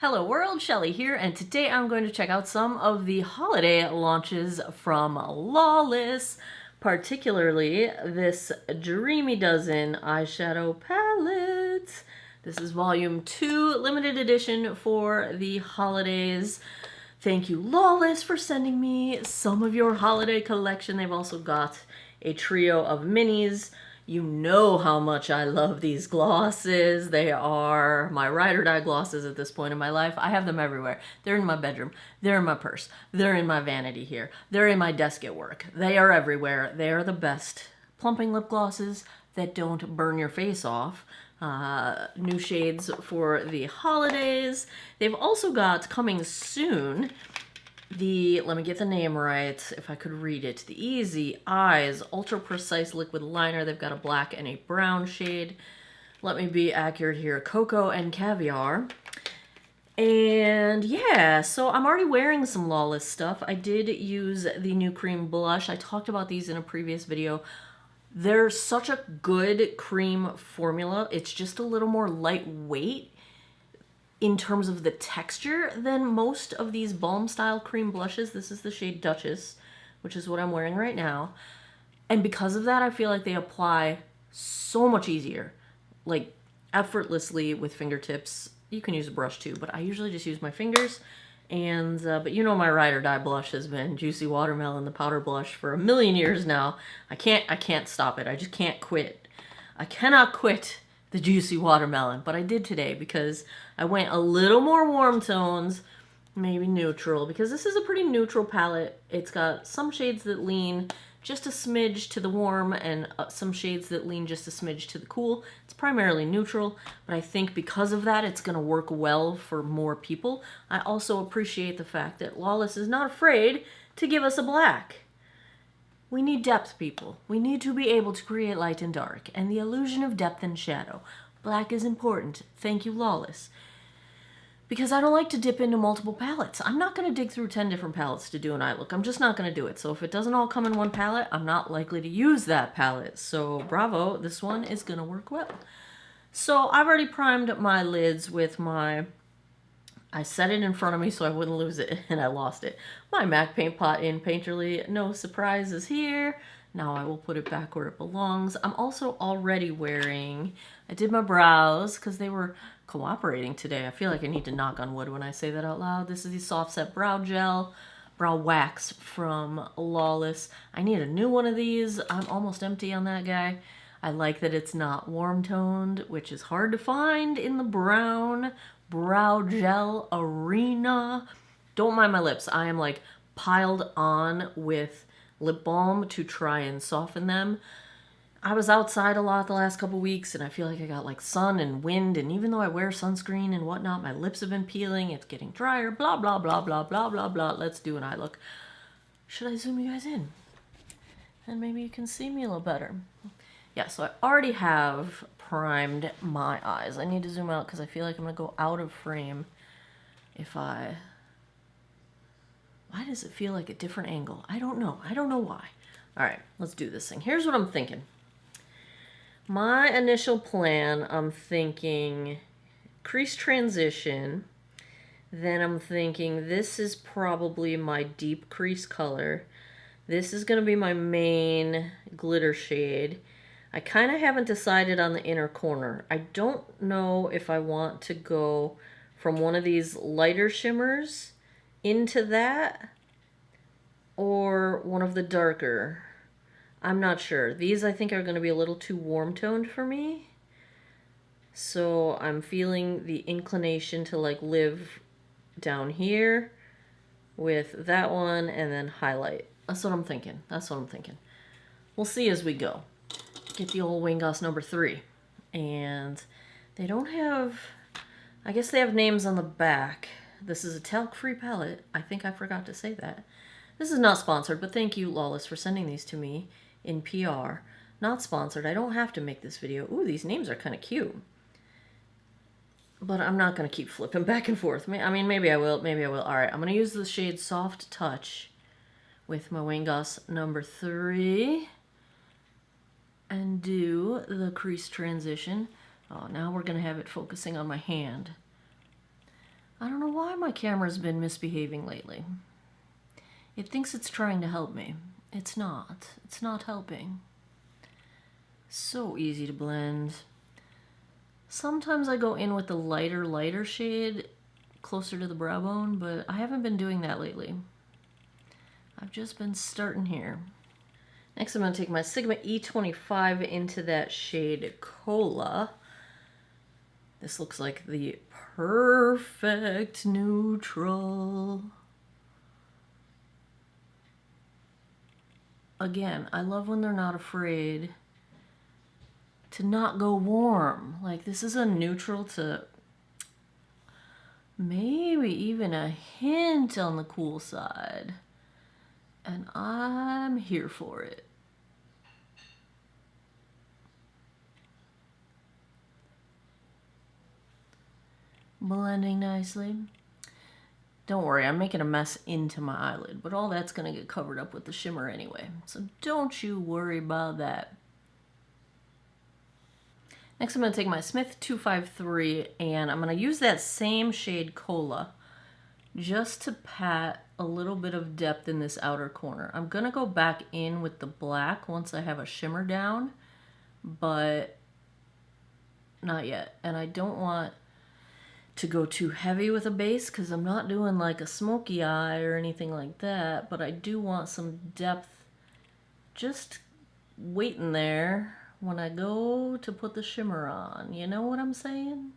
Hello world, Shelly here, and today I'm going to check out some of the holiday launches from Lawless, particularly this Dreamy Dozen eyeshadow palette. This is volume 2, limited edition for the holidays. Thank you, Lawless, for sending me some of your holiday collection. They've also got a trio of minis. You know how much I love these glosses. They are my ride or die glosses at this point in my life. I have them everywhere. They're in my bedroom. They're in my purse. They're in my vanity here. They're in my desk at work. They are everywhere. They are the best plumping lip glosses that don't burn your face off. New shades for the holidays. They've also got coming soon let me get the name right, if I could read it, the Easy Eyes Ultra Precise Liquid Liner. They've got a black and a brown shade. Let me be accurate here, Cocoa and Caviar. And yeah, so I'm already wearing some Lawless stuff. I did use the new cream blush. I talked about these in a previous video. They're such a good cream formula. It's just a little more lightweight in terms of the texture than most of these balm style cream blushes. This is the shade Duchess, which is what I'm wearing right now. And because of that, I feel like they apply so much easier, like effortlessly with fingertips. You can use a brush too, but I usually just use my fingers. And but you know my ride or die blush has been Juicy Watermelon, the powder blush, for a million years now. I can't stop it. I just can't quit. I cannot quit the Juicy Watermelon, but I did today because I went a little more warm tones, maybe neutral, because this is a pretty neutral palette. It's got some shades that lean just a smidge to the warm and some shades that lean just a smidge to the cool. It's primarily neutral, but I think because of that, it's going to work well for more people. I also appreciate the fact that Lawless is not afraid to give us a black. We need depth, people. We need to be able to create light and dark, and the illusion of depth and shadow. Black is important. Thank you, Lawless. Because I don't like to dip into multiple palettes. I'm not going to dig through 10 different palettes to do an eye look. I'm just not going to do it. So if it doesn't all come in one palette, I'm not likely to use that palette. So bravo, this one is going to work well. So I've already primed my lids with I set it in front of me so I wouldn't lose it, and I lost it. My MAC paint pot in Painterly. No surprises here. Now I will put it back where it belongs. I'm also already wearing, I did my brows because they were cooperating today. I feel like I need to knock on wood when I say that out loud. This is the Soft Set Brow Gel, Brow Wax from Lawless. I need a new one of these. I'm almost empty on that guy. I like that it's not warm toned, which is hard to find in the brown brow gel arena. Don't mind my lips. I am like piled on with lip balm to try and soften them. I was outside a lot the last couple weeks and I feel like I got like sun and wind, and even though I wear sunscreen and whatnot, my lips have been peeling. It's getting drier. Blah, blah, blah, blah, blah, blah, blah. Let's do an eye look. Should I zoom you guys in? And maybe you can see me a little better. Yeah, so I already have primed my eyes. I need to zoom out because I feel like I'm going to go out of frame if I... Why does it feel like a different angle? I don't know. I don't know why. All right, let's do this thing. Here's what I'm thinking. My initial plan, I'm thinking crease transition. Then I'm thinking this is probably my deep crease color. This is going to be my main glitter shade. I kind of haven't decided on the inner corner. I don't know if I want to go from one of these lighter shimmers into that or one of the darker. I'm not sure. These I think are going to be a little too warm toned for me. So I'm feeling the inclination to like live down here with that one and then highlight. That's what I'm thinking. That's what I'm thinking. We'll see as we go. Get the old Wingos number 3. And they don't have, I guess they have names on the back. This is a talc-free palette. I think I forgot to say that. This is not sponsored, but thank you, Lawless, for sending these to me in PR. Not sponsored. I don't have to make this video. Ooh, these names are kind of cute. But I'm not going to keep flipping back and forth. I mean, maybe I will. Maybe I will. All right, I'm going to use the shade Soft Touch with my Wingos number 3. And do the crease transition. Oh, now we're going to have it focusing on my hand. I don't know why my camera's been misbehaving lately. It thinks it's trying to help me. It's not. It's not helping. So easy to blend. Sometimes I go in with the lighter shade closer to the brow bone, but I haven't been doing that lately. I've just been starting here. Next I'm going to take my Sigma E25 into that shade Cola. This looks like the perfect neutral. Again, I love when they're not afraid to not go warm. Like, this is a neutral to maybe even a hint on the cool side. And I'm here for it. Blending nicely. Don't worry, I'm making a mess into my eyelid, but all that's going to get covered up with the shimmer anyway. So don't you worry about that. Next I'm going to take my Smith 253 and I'm going to use that same shade Cola just to pat a little bit of depth in this outer corner. I'm going to go back in with the black once I have a shimmer down, but not yet. And I don't want to go too heavy with a base because I'm not doing like a smoky eye or anything like that, but I do want some depth just waiting there when I go to put the shimmer on. You know what I'm saying?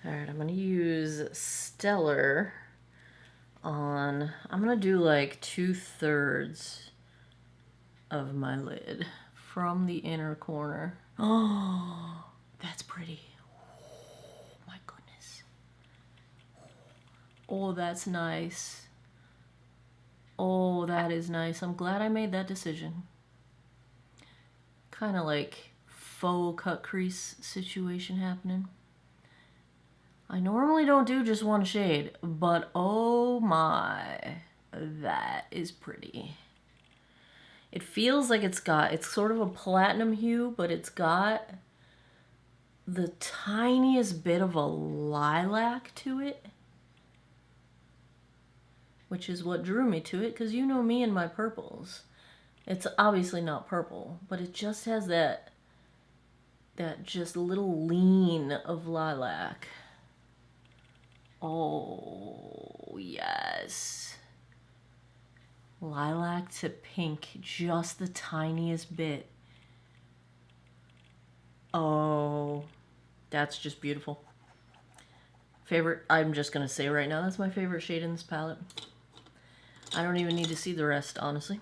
Alright, I'm going to use Stellar on, I'm going to do like 2/3 of my lid from the inner corner. Oh, that's pretty. Oh, that's nice. Oh, that is nice. I'm glad I made that decision. Kind of like faux cut crease situation happening. I normally don't do just one shade, but oh my, that is pretty. It feels like it's sort of a platinum hue, but it's got the tiniest bit of a lilac to it, which is what drew me to it, because you know me and my purples. It's obviously not purple, but it just has that just little lean of lilac. Oh, yes. Lilac to pink, just the tiniest bit. Oh, that's just beautiful. Favorite, I'm just going to say right now, that's my favorite shade in this palette. I don't even need to see the rest, honestly.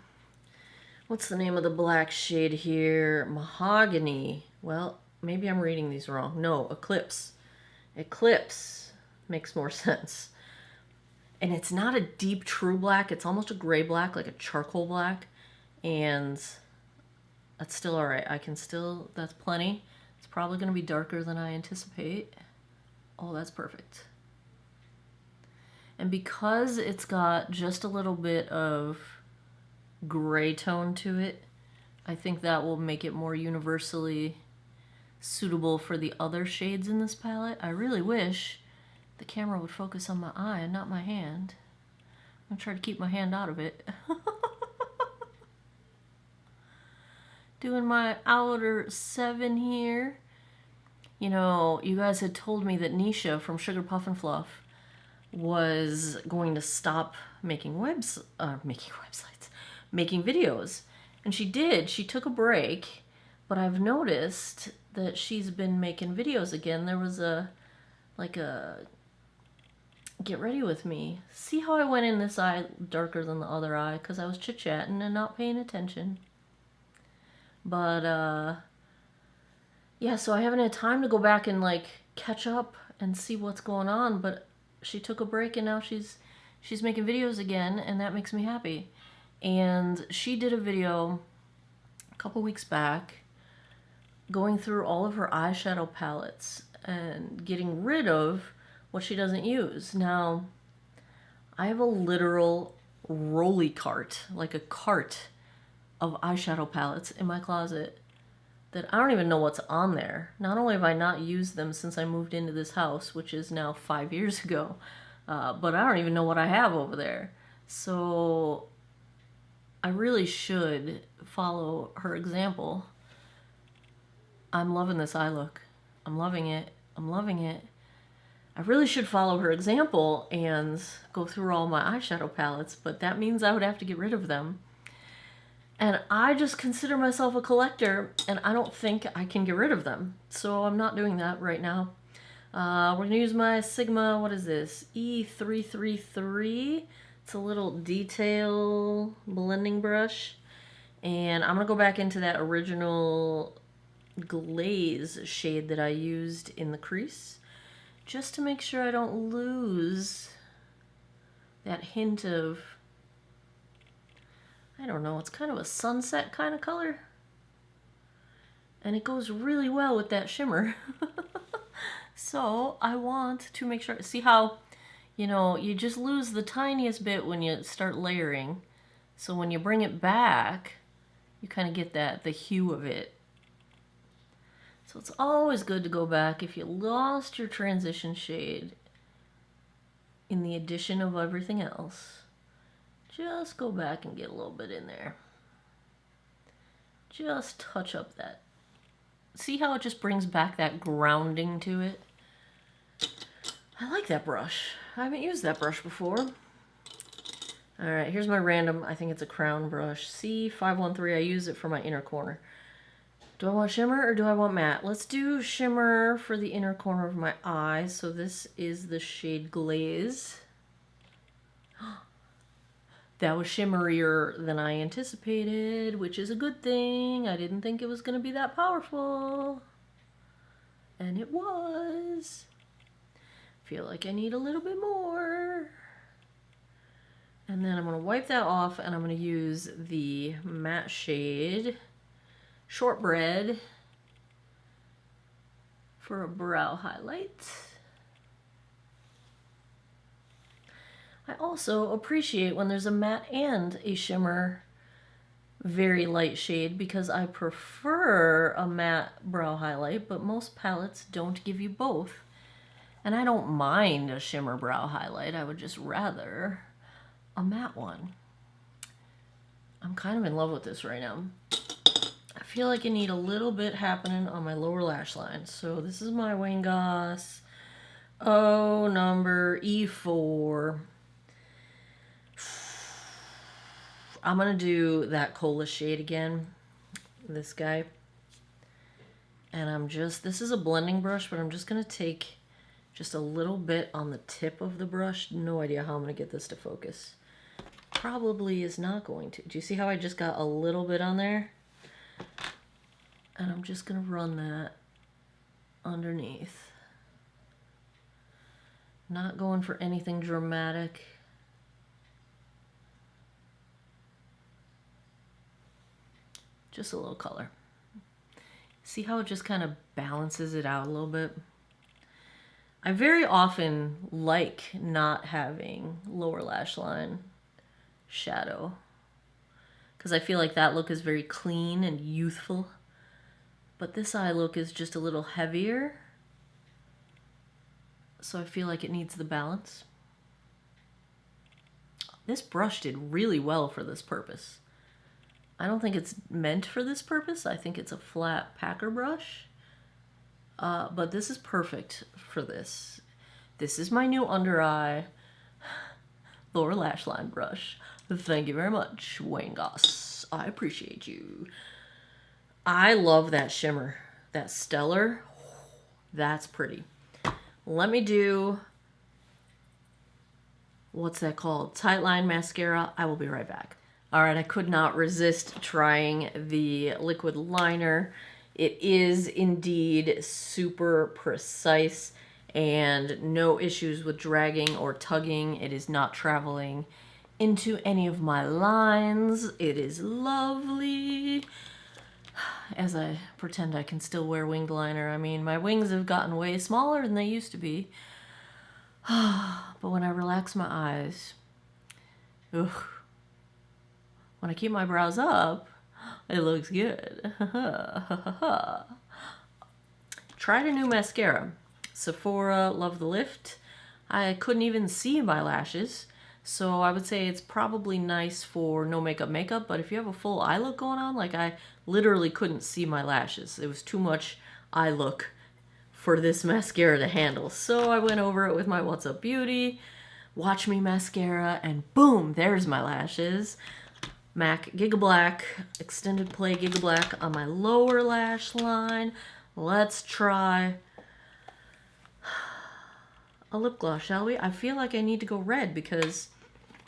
What's the name of the black shade here? Mahogany. Well, maybe I'm reading these wrong. No, Eclipse. Eclipse makes more sense. And it's not a deep true black. It's almost a gray black, like a charcoal black. And that's still all right. I can still, that's plenty. It's probably going to be darker than I anticipate. Oh, that's perfect. And because it's got just a little bit of gray tone to it, I think that will make it more universally suitable for the other shades in this palette. I really wish the camera would focus on my eye and not my hand. I'm gonna try to keep my hand out of it. Doing my outer 7 here. You know, you guys had told me that Nisha from Sugar Puff and Fluff was going to stop making making videos. And she did. She took a break, but I've noticed that she's been making videos again. There was a get ready with me. See how I went in this eye darker than the other eye? Because I was chit-chatting and not paying attention. But, yeah, so I haven't had time to go back and, like, catch up and see what's going on. But she took a break and now she's making videos again, and that makes me happy. And she did a video a couple weeks back going through all of her eyeshadow palettes and getting rid of what she doesn't use. Now, I have a literal rolly cart, like a cart of eyeshadow palettes in my closet. that I don't even know what's on there. Not only have I not used them since I moved into this house, which is now 5 years ago, but I don't even know what I have over there. So I really should follow her example. I'm loving this eye look. I'm loving it. I'm loving it. I really should follow her example and go through all my eyeshadow palettes, but that means I would have to get rid of them. And I just consider myself a collector, and I don't think I can get rid of them. So I'm not doing that right now. We're going to use my Sigma, what is this? E333. It's a little detail blending brush. And I'm going to go back into that original glaze shade that I used in the crease, just to make sure I don't lose that hint of, I don't know, it's kind of a sunset kind of color. And it goes really well with that shimmer. So I want to make sure, see how, you know, you just lose the tiniest bit when you start layering. So when you bring it back, you kind of get that, the hue of it. So it's always good to go back if you lost your transition shade in the addition of everything else. Just go back and get a little bit in there. Just touch up that. See how it just brings back that grounding to it? I like that brush. I haven't used that brush before. Alright, here's my random, I think it's a crown brush. C513, I use it for my inner corner. Do I want shimmer or do I want matte? Let's do shimmer for the inner corner of my eye. So this is the shade Glaze. That was shimmerier than I anticipated, which is a good thing. I didn't think it was going to be that powerful. And it was. Feel like I need a little bit more. And then I'm going to wipe that off and I'm going to use the matte shade Shortbread for a brow highlight. I also appreciate when there's a matte and a shimmer very light shade because I prefer a matte brow highlight, but most palettes don't give you both. And I don't mind a shimmer brow highlight, I would just rather a matte one. I'm kind of in love with this right now. I feel like I need a little bit happening on my lower lash line. So this is my Wayne Goss number E4. I'm going to do that cola shade again, this guy. And I'm just, this is a blending brush, but I'm just going to take just a little bit on the tip of the brush. No idea how I'm going to get this to focus. Probably is not going to. Do you see how I just got a little bit on there? And I'm just going to run that underneath. Not going for anything dramatic. Just a little color. See how it just kind of balances it out a little bit? I very often like not having lower lash line shadow because I feel like that look is very clean and youthful. But this eye look is just a little heavier. So I feel like it needs the balance. This brush did really well for this purpose. I don't think it's meant for this purpose. I think it's a flat packer brush. But this is perfect for this. This is my new under eye lower lash line brush. Thank you very much, Wayne Goss. I appreciate you. I love that shimmer. That stellar. That's pretty. Let me do, what's that called? Tight line mascara. I will be right back. All right, I could not resist trying the liquid liner. It is indeed super precise and no issues with dragging or tugging. It is not traveling into any of my lines. It is lovely. As I pretend I can still wear winged liner. I mean, my wings have gotten way smaller than they used to be. But when I relax my eyes, ugh. When I keep my brows up, It looks good. Tried a new mascara. Sephora Love the Lift. I couldn't even see my lashes, so I would say it's probably nice for no makeup, but if you have a full eye look going on, like I literally couldn't see my lashes. It was too much eye look for this mascara to handle. So I went over it with my What's Up Beauty, Watch Me mascara, and boom, there's my lashes. MAC Giga Black, Extended Play Giga Black on my lower lash line. Let's try a lip gloss, shall we? I feel like I need to go red because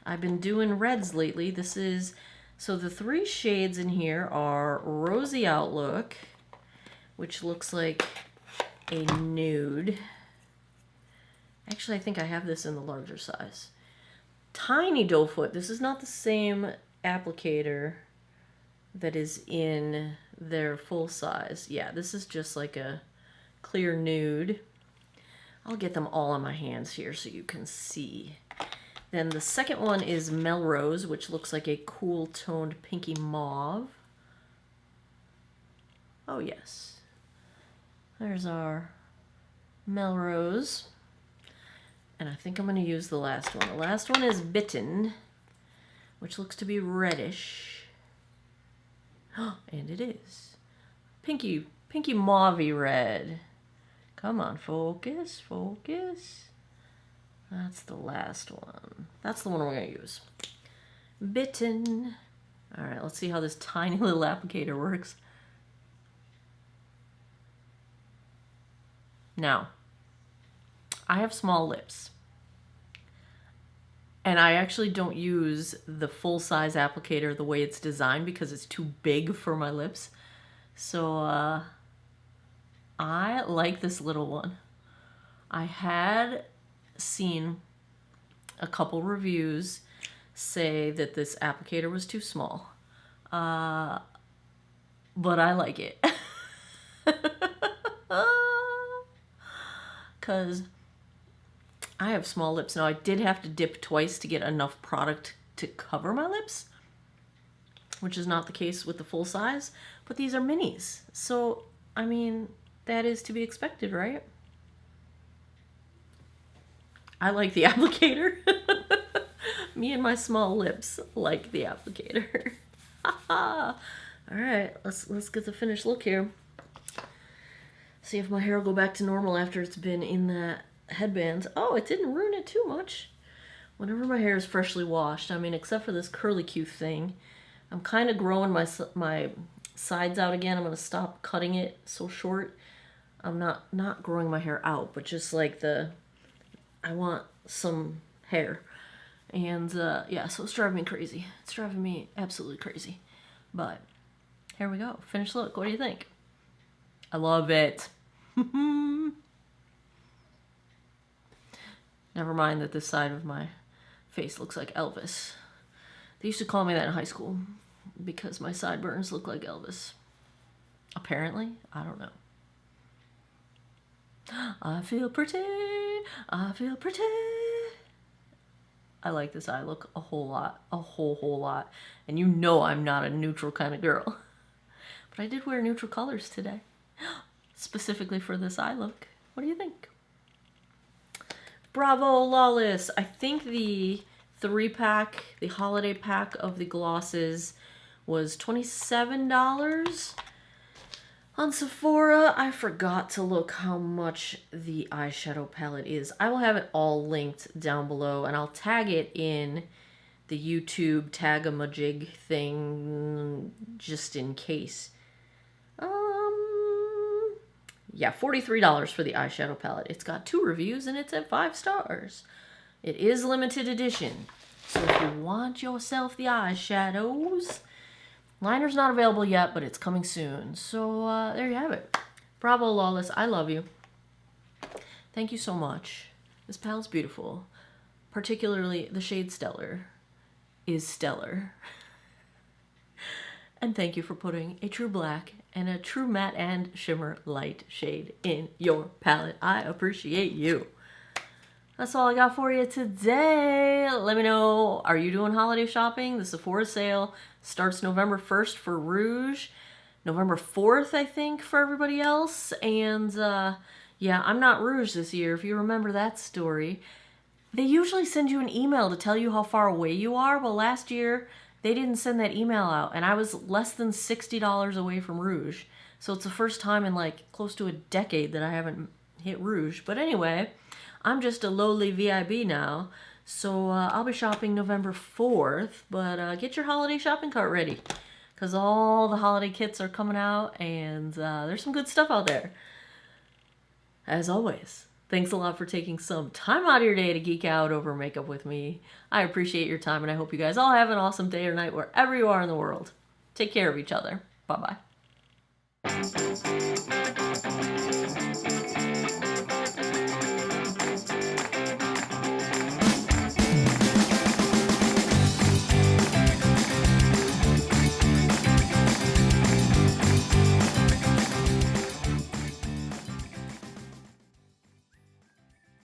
I've been doing reds lately. This is, so the 3 shades in here are Rosy Outlook, which looks like a nude. Actually, I think I have this in the larger size. Tiny Doe Foot. This is not the same applicator that is in their full size. Yeah, this is just like a clear nude. I'll get them all on my hands here so you can see. Then the second one is Melrose, which looks like a cool toned pinky mauve. Oh yes. There's our Melrose. And I think I'm going to use the last one. The last one is Bitten, which looks to be reddish. And it is. Pinky mauve-y red. Come on, focus, focus. That's the last one. That's the one we're going to use. Bitten. All right, let's see how this tiny little applicator works. Now, I have small lips. And I actually don't use the full-size applicator the way it's designed because it's too big for my lips. So, I like this little one. I had seen a couple reviews say that this applicator was too small. But I like it. Because I have small lips. Now, I did have to dip twice to get enough product to cover my lips, which is not the case with the full size, but these are minis. So, I mean, that is to be expected, right? I like the applicator. Me and my small lips like the applicator. All right, let's get the finished look here. See if my hair will go back to normal after it's been in that headband. Oh, it didn't ruin it too much. Whenever my hair is freshly washed, I mean, except for this curly-Q thing, I'm kind of growing my sides out again. I'm going to stop cutting it so short. I'm not growing my hair out, but just like I want some hair. And yeah, so it's driving me crazy. It's driving me absolutely crazy. But here we go. Finished look. What do you think? I love it. Never mind that this side of my face looks like Elvis. They used to call me that in high school because my sideburns look like Elvis. Apparently. I don't know. I feel pretty. I feel pretty. I like this eye look a whole lot. A whole lot. And you know I'm not a neutral kind of girl. But I did wear neutral colors today. Specifically for this eye look. What do you think? Bravo, Lawless. I think the 3-pack, the holiday pack of the glosses was $27 on Sephora. I forgot to look how much the eyeshadow palette is. I will have it all linked down below, and I'll tag it in the YouTube tag-a-majig thing just in case. Yeah, $43 for the eyeshadow palette. It's got 2 reviews and it's at 5 stars. It is limited edition. So if you want yourself the eyeshadows, liner's not available yet, but it's coming soon. So there you have it. Bravo, Lawless. I love you. Thank you so much. This palette's beautiful. Particularly the shade Stellar is stellar. And thank you for putting a true black and a true matte and shimmer light shade in your palette. I appreciate you. That's all I got for you today. Let me know, are you doing holiday shopping? The Sephora sale Starts November 1st for Rouge, November 4th, I think, for everybody else. And yeah, I'm not Rouge this year, if you remember that story. They usually send you an email to tell you how far away you are. Well, last year, they didn't send that email out, and I was less than $60 away from Rouge. So it's the first time in like close to a decade that I haven't hit Rouge. But anyway, I'm just a lowly VIB now. So I'll be shopping November 4th, but get your holiday shopping cart ready, because all the holiday kits are coming out, and there's some good stuff out there. As always, thanks a lot for taking some time out of your day to geek out over makeup with me. I appreciate your time, and I hope you guys all have an awesome day or night wherever you are in the world. Take care of each other. Bye-bye.